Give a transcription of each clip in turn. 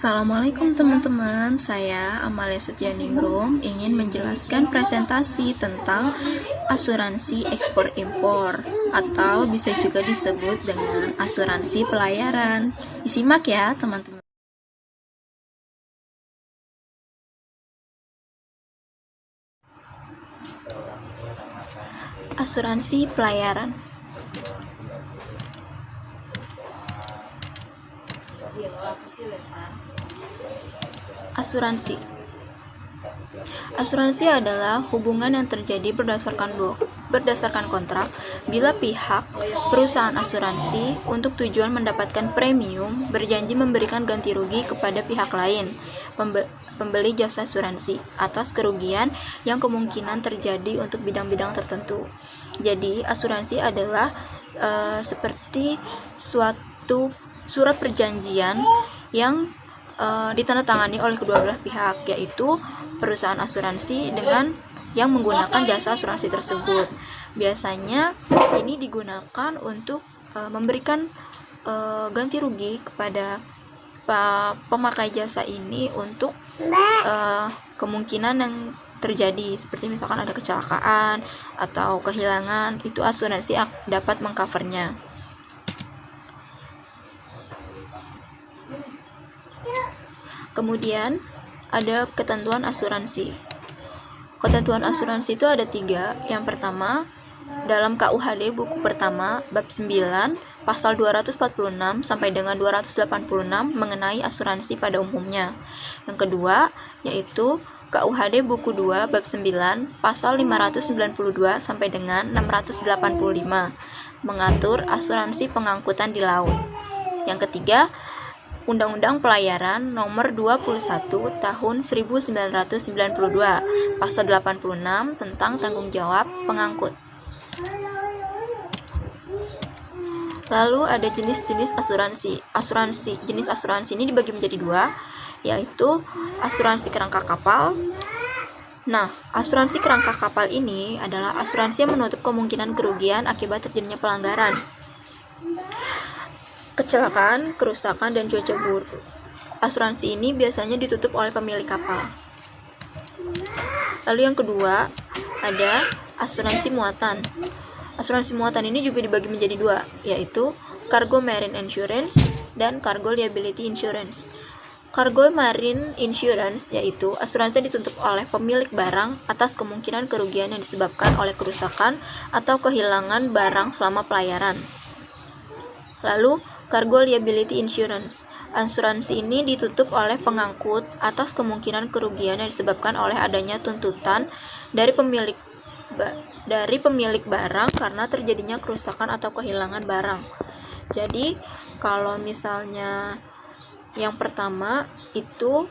Assalamualaikum teman-teman, saya Amalia Setyaningrum ingin menjelaskan presentasi tentang asuransi ekspor-impor atau bisa juga disebut dengan asuransi pelayaran. Disimak ya teman-teman. Asuransi pelayaran. Asuransi adalah hubungan yang terjadi berdasarkan kontrak bila pihak perusahaan asuransi untuk tujuan mendapatkan premium berjanji memberikan ganti rugi kepada pihak lain, pembeli jasa asuransi, atas kerugian yang kemungkinan terjadi untuk bidang-bidang tertentu. Jadi, asuransi adalah seperti suatu surat perjanjian yang ditandatangani oleh kedua belah pihak, yaitu perusahaan asuransi dengan yang menggunakan jasa asuransi tersebut. Biasanya ini digunakan untuk memberikan ganti rugi kepada pemakai jasa ini untuk kemungkinan yang terjadi, seperti misalkan ada kecelakaan atau kehilangan, itu asuransi dapat mengcovernya. Kemudian ada ketentuan asuransi. Ketentuan asuransi itu ada 3. Yang pertama, dalam KUHD buku pertama bab 9 pasal 246 sampai dengan 286 mengenai asuransi pada umumnya. Yang kedua, yaitu KUHD buku 2 bab 9 pasal 592 sampai dengan 685 mengatur asuransi pengangkutan di laut. Yang ketiga, Undang-Undang Pelayaran Nomor 21 Tahun 1992 Pasal 86 tentang tanggung jawab pengangkut. Lalu ada jenis-jenis asuransi. Jenis asuransi ini dibagi menjadi 2, yaitu asuransi kerangka kapal. Nah, asuransi kerangka kapal ini adalah asuransi yang menutup kemungkinan kerugian akibat terjadinya pelanggaran, kecelakaan, kerusakan, dan cuaca buruk. Asuransi ini biasanya ditutup oleh pemilik kapal. Lalu yang kedua, ada asuransi muatan. Asuransi muatan ini juga dibagi menjadi 2, yaitu Cargo Marine Insurance dan Cargo Liability Insurance. Cargo Marine Insurance yaitu asuransi yang ditutup oleh pemilik barang atas kemungkinan kerugian yang disebabkan oleh kerusakan atau kehilangan barang selama pelayaran. Lalu Cargo Liability Insurance. Asuransi ini ditutup oleh pengangkut atas kemungkinan kerugian yang disebabkan oleh adanya tuntutan dari pemilik barang karena terjadinya kerusakan atau kehilangan barang. Jadi, kalau misalnya yang pertama itu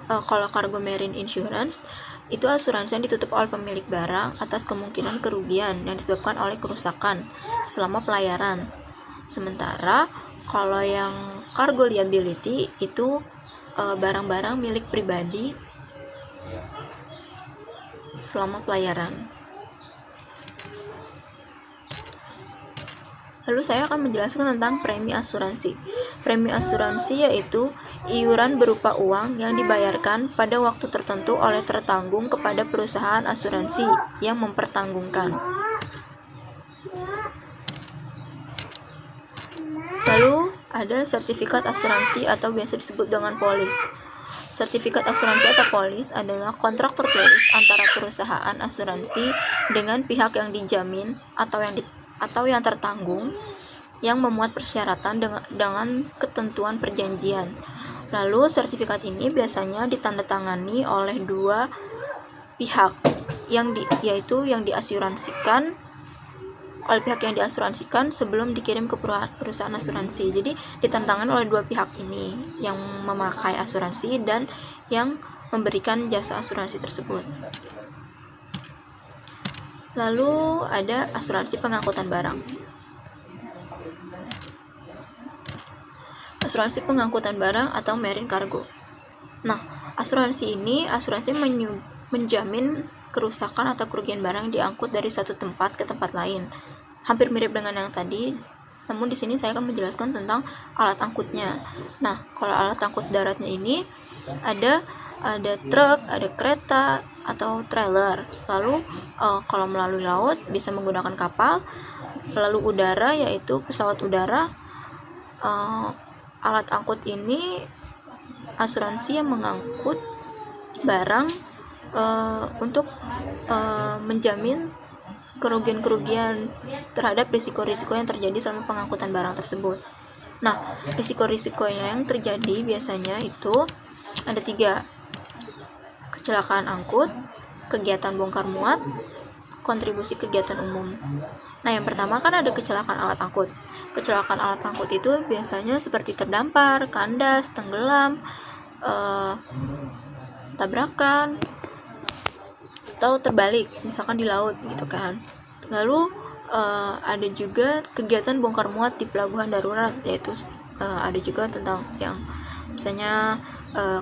kalau Cargo Marine Insurance itu asuransi yang ditutup oleh pemilik barang atas kemungkinan kerugian yang disebabkan oleh kerusakan selama pelayaran. Sementara kalau yang cargo liability itu barang-barang milik pribadi selama pelayaran. Lalu saya akan menjelaskan tentang premi asuransi. Premi asuransi yaitu iuran berupa uang yang dibayarkan pada waktu tertentu oleh tertanggung kepada perusahaan asuransi yang mempertanggungkan. Lalu ada sertifikat asuransi atau biasa disebut dengan polis. Sertifikat asuransi atau polis adalah kontrak tertulis antara perusahaan asuransi dengan pihak yang dijamin atau yang tertanggung yang memuat persyaratan dengan ketentuan perjanjian. Lalu sertifikat ini biasanya ditandatangani oleh 2 pihak yaitu yang diasuransikan sebelum dikirim ke perusahaan asuransi. Jadi ditandatangani oleh 2 pihak ini, yang memakai asuransi dan yang memberikan jasa asuransi tersebut. Lalu ada asuransi pengangkutan barang. Asuransi pengangkutan barang atau marine cargo. Nah, asuransi menjamin kerusakan atau kerugian barang yang diangkut dari satu tempat ke tempat lain. Hampir mirip dengan yang tadi, namun di sini saya akan menjelaskan tentang alat angkutnya. Nah, kalau alat angkut daratnya ini ada truk, ada kereta atau trailer. Lalu kalau melalui laut bisa menggunakan kapal. Lalu udara yaitu pesawat udara. Alat angkut ini asuransi yang mengangkut barang untuk menjamin kerugian-kerugian terhadap risiko-risiko yang terjadi selama pengangkutan barang tersebut. Nah, risiko-risiko yang terjadi biasanya itu ada 3: kecelakaan angkut, kegiatan bongkar muat, kontribusi kegiatan umum. Nah, yang pertama kan ada kecelakaan alat angkut. Kecelakaan alat angkut itu biasanya seperti terdampar, kandas, tenggelam, tabrakan, atau terbalik, misalkan di laut gitu kan. Lalu ada juga kegiatan bongkar muat di pelabuhan darurat, yaitu ada juga tentang yang misalnya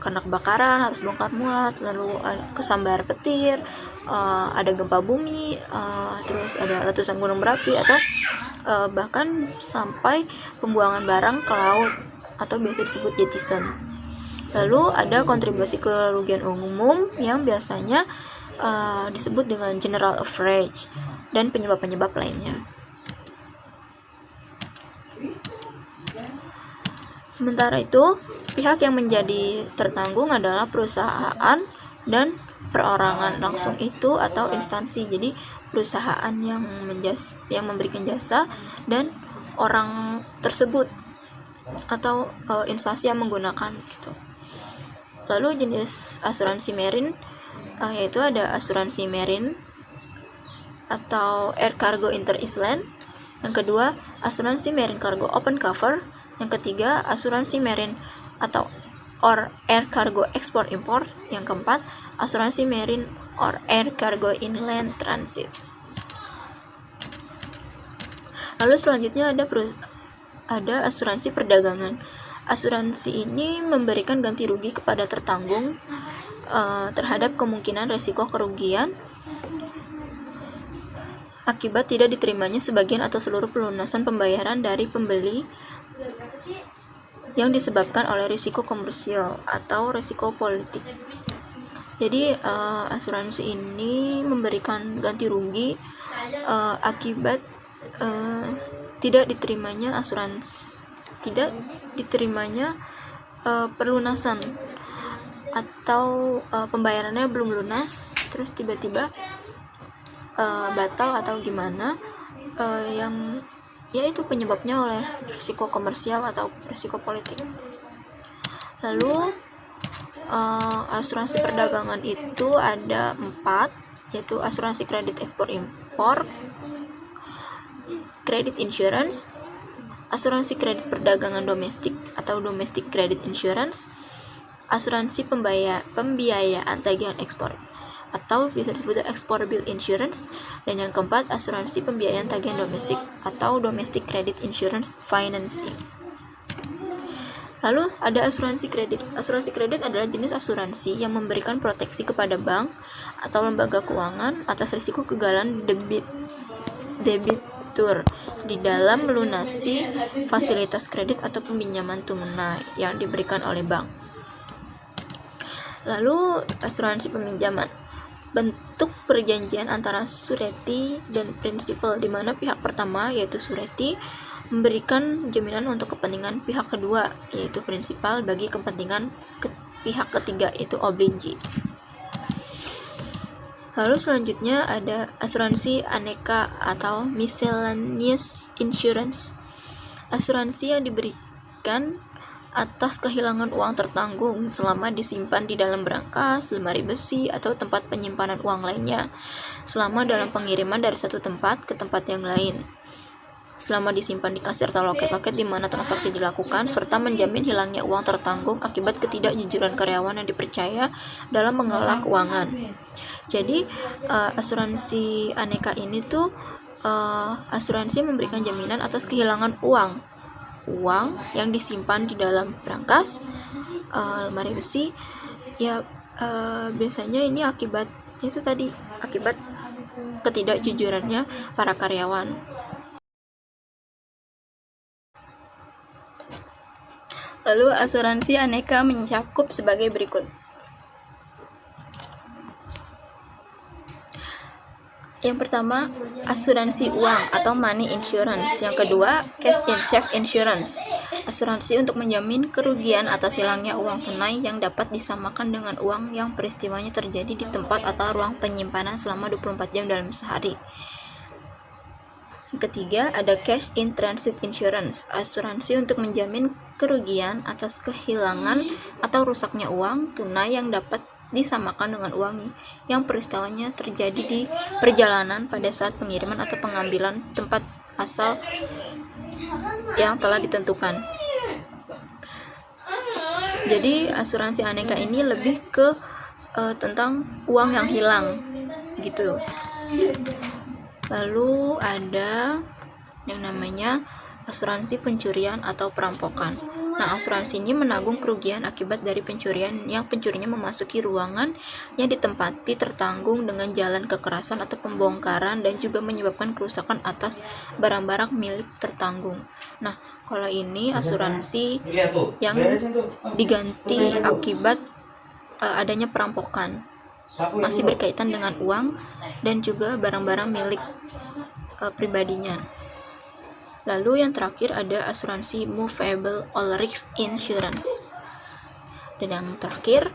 karena kebakaran harus bongkar muat, lalu kesambar petir, ada gempa bumi, terus ada letusan gunung berapi, atau bahkan sampai pembuangan barang ke laut atau biasa disebut jettison. Lalu ada kontribusi kerugian umum yang biasanya disebut dengan general average dan penyebab-penyebab lainnya. Sementara itu, pihak yang menjadi tertanggung adalah perusahaan dan perorangan langsung itu atau instansi. Jadi perusahaan yang memberikan jasa dan orang tersebut atau instansi yang menggunakan gitu. Lalu jenis asuransi marine yaitu ada asuransi marine atau air cargo inter-island. Yang kedua, asuransi marine cargo open cover. Yang ketiga, asuransi marine atau or air cargo export import. Yang keempat, asuransi marine or air cargo inland transit. Lalu selanjutnya ada asuransi perdagangan. Asuransi ini memberikan ganti rugi kepada tertanggung terhadap kemungkinan resiko kerugian akibat tidak diterimanya sebagian atau seluruh pelunasan pembayaran dari pembeli yang disebabkan oleh risiko komersial atau risiko politik. Jadi asuransi ini memberikan ganti rugi akibat tidak diterimanya pelunasan atau pembayarannya belum lunas, terus tiba-tiba batal atau gimana, yang yaitu penyebabnya oleh risiko komersial atau risiko politik. Lalu asuransi perdagangan itu ada 4, yaitu asuransi kredit ekspor impor, credit insurance, asuransi kredit perdagangan domestik atau domestic credit insurance, asuransi pembiayaan tagihan ekspor atau bisa disebut export bill insurance, dan yang keempat asuransi pembiayaan tagihan domestik atau domestic credit insurance financing. Lalu ada asuransi kredit. Asuransi kredit adalah jenis asuransi yang memberikan proteksi kepada bank atau lembaga keuangan atas risiko kegagalan debitur di dalam melunasi fasilitas kredit atau peminjaman tunai yang diberikan oleh bank. Lalu asuransi peminjaman, bentuk perjanjian antara surety dan prinsipal, di mana pihak pertama yaitu surety memberikan jaminan untuk kepentingan pihak kedua yaitu prinsipal bagi kepentingan pihak ketiga yaitu obligee. Lalu selanjutnya ada asuransi aneka atau miscellaneous insurance. Asuransi yang diberikan atas kehilangan uang tertanggung selama disimpan di dalam berangkas, lemari besi, atau tempat penyimpanan uang lainnya, selama dalam pengiriman dari satu tempat ke tempat yang lain, selama disimpan di kasir atau loket-loket di mana transaksi dilakukan, serta menjamin hilangnya uang tertanggung akibat ketidakjujuran karyawan yang dipercaya dalam mengelola keuangan. Jadi asuransi aneka ini tuh asuransi memberikan jaminan atas kehilangan uang yang disimpan di dalam berangkas, lemari besi, ya biasanya ini akibat ketidakjujurannya para karyawan. Lalu asuransi aneka mencakup sebagai berikut. Yang pertama, asuransi uang atau money insurance. Yang kedua, cash in safe insurance. Asuransi untuk menjamin kerugian atas hilangnya uang tunai yang dapat disamakan dengan uang yang peristiwanya terjadi di tempat atau ruang penyimpanan selama 24 jam dalam sehari. Yang ketiga, ada cash in transit insurance. Asuransi untuk menjamin kerugian atas kehilangan atau rusaknya uang tunai yang dapat disamakan dengan uang yang peristiwanya terjadi di perjalanan pada saat pengiriman atau pengambilan tempat asal yang telah ditentukan. Jadi asuransi aneka ini lebih ke tentang uang yang hilang gitu. Lalu ada yang namanya asuransi pencurian atau perampokan. Nah, asuransi ini menanggung kerugian akibat dari pencurian yang pencurinya memasuki ruangan yang ditempati tertanggung dengan jalan kekerasan atau pembongkaran dan juga menyebabkan kerusakan atas barang-barang milik tertanggung. Nah, kalau ini asuransi yang diganti akibat adanya perampokan, masih berkaitan dengan uang dan juga barang-barang milik pribadinya. Lalu yang terakhir ada asuransi movable all risk insurance. Dan yang terakhir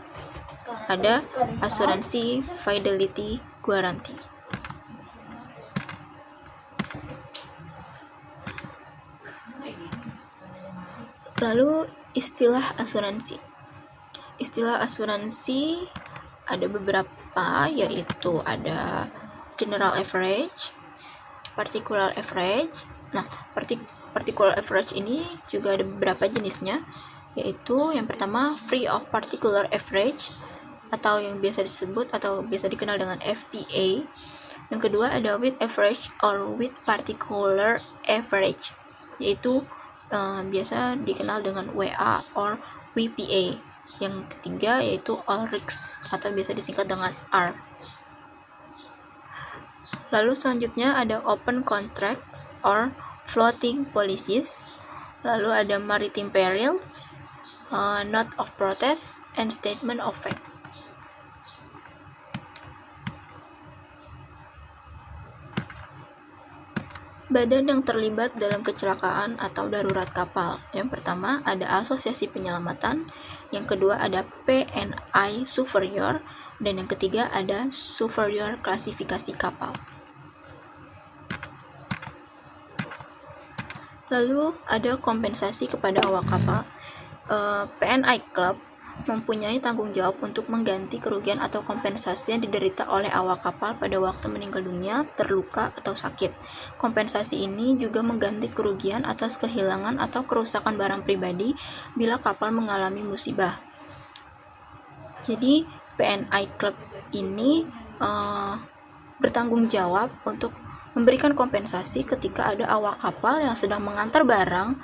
ada asuransi fidelity guarantee. Lalu istilah asuransi. Istilah asuransi ada beberapa, yaitu ada general average, particular average. Nah, particular average ini juga ada beberapa jenisnya, yaitu yang pertama free of particular average atau yang biasa disebut atau biasa dikenal dengan FPA. Yang kedua ada with average or with particular average, yaitu biasa dikenal dengan WA or WPA. Yang ketiga yaitu all risks atau biasa disingkat dengan R. Lalu selanjutnya ada open contracts or floating policies. Lalu ada maritime perils, note of protest, and statement of fact. Badan yang terlibat dalam kecelakaan atau darurat kapal. Yang pertama ada Asosiasi Penyelamatan, yang kedua ada PNI Superior, dan yang ketiga ada Superior Klasifikasi Kapal. Lalu ada kompensasi kepada awak kapal. PNI Club mempunyai tanggung jawab untuk mengganti kerugian atau kompensasi yang diderita oleh awak kapal pada waktu meninggal dunia, terluka, atau sakit. Kompensasi ini juga mengganti kerugian atas kehilangan atau kerusakan barang pribadi bila kapal mengalami musibah. Jadi PNI Club ini bertanggung jawab untuk memberikan kompensasi ketika ada awak kapal yang sedang mengantar barang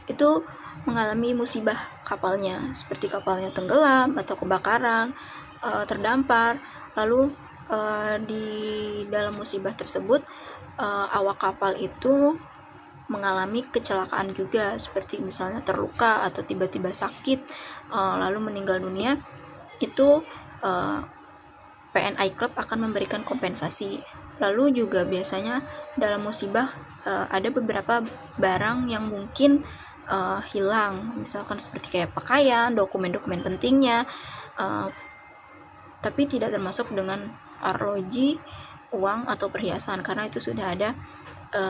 itu mengalami musibah kapalnya, seperti kapalnya tenggelam atau kebakaran, terdampar. Lalu di dalam musibah tersebut awak kapal itu mengalami kecelakaan juga, seperti misalnya terluka atau tiba-tiba sakit lalu meninggal dunia. Itu PNI Club akan memberikan kompensasi. Lalu juga biasanya dalam musibah ada beberapa barang yang mungkin hilang, misalkan seperti kayak pakaian, dokumen-dokumen pentingnya, tapi tidak termasuk dengan arloji, uang atau perhiasan, karena itu sudah ada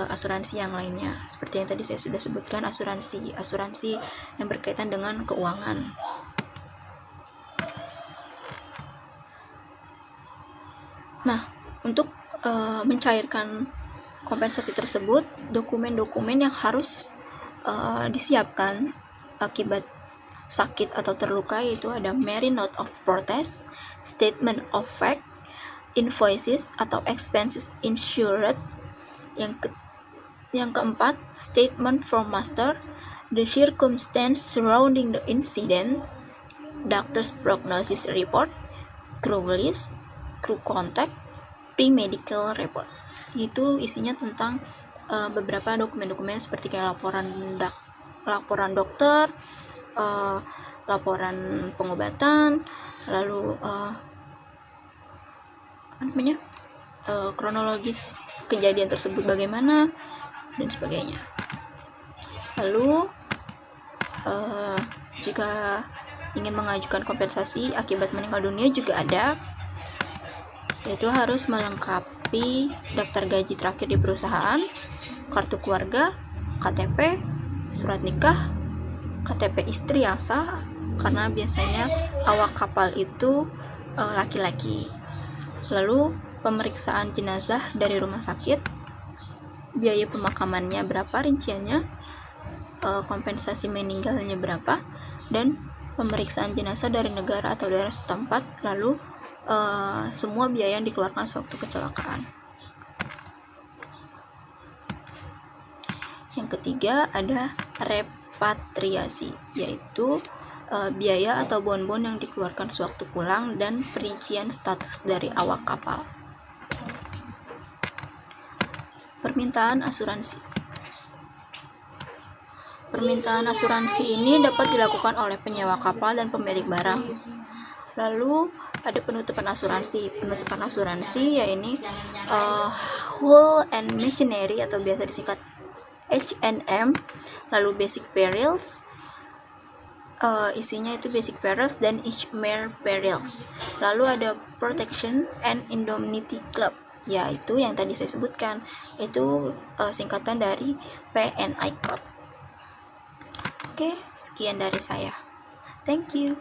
asuransi yang lainnya. Seperti yang tadi saya sudah sebutkan, asuransi yang berkaitan dengan keuangan. Nah, untuk mencairkan kompensasi tersebut, dokumen-dokumen yang harus disiapkan akibat sakit atau terluka yaitu ada marine note of protest, statement of fact, invoices atau expenses insured. Yang keempat, statement from master, the circumstance surrounding the incident, doctor's prognosis report, crew list, crew contact, pre-medical report. Itu isinya tentang beberapa dokumen-dokumen seperti kayak laporan laporan dokter, laporan pengobatan, lalu kronologis kejadian tersebut bagaimana, dan sebagainya. Lalu jika ingin mengajukan kompensasi akibat meninggal dunia juga ada, yaitu harus melengkapi daftar gaji terakhir di perusahaan, kartu keluarga, KTP, surat nikah, KTP istri yang sah, karena biasanya awak kapal itu laki-laki. Lalu pemeriksaan jenazah dari rumah sakit, biaya pemakamannya berapa rinciannya, kompensasi meninggalnya berapa, dan pemeriksaan jenazah dari negara atau daerah setempat, lalu semua biaya yang dikeluarkan sewaktu kecelakaan. Yang ketiga ada repatriasi, yaitu biaya atau bon-bon yang dikeluarkan sewaktu pulang dan perincian status dari awak kapal. Permintaan asuransi. Permintaan asuransi ini dapat dilakukan oleh penyewa kapal dan pemilik barang. Lalu ada penutupan asuransi. Penutupan asuransi yaitu hull and machinery atau biasa disingkat H&M. Lalu basic perils, isinya itu basic perils dan Ishmere perils. Lalu ada protection and indemnity club, yaitu yang tadi saya sebutkan, itu singkatan dari PNI Club. Oke, sekian dari saya. Thank you.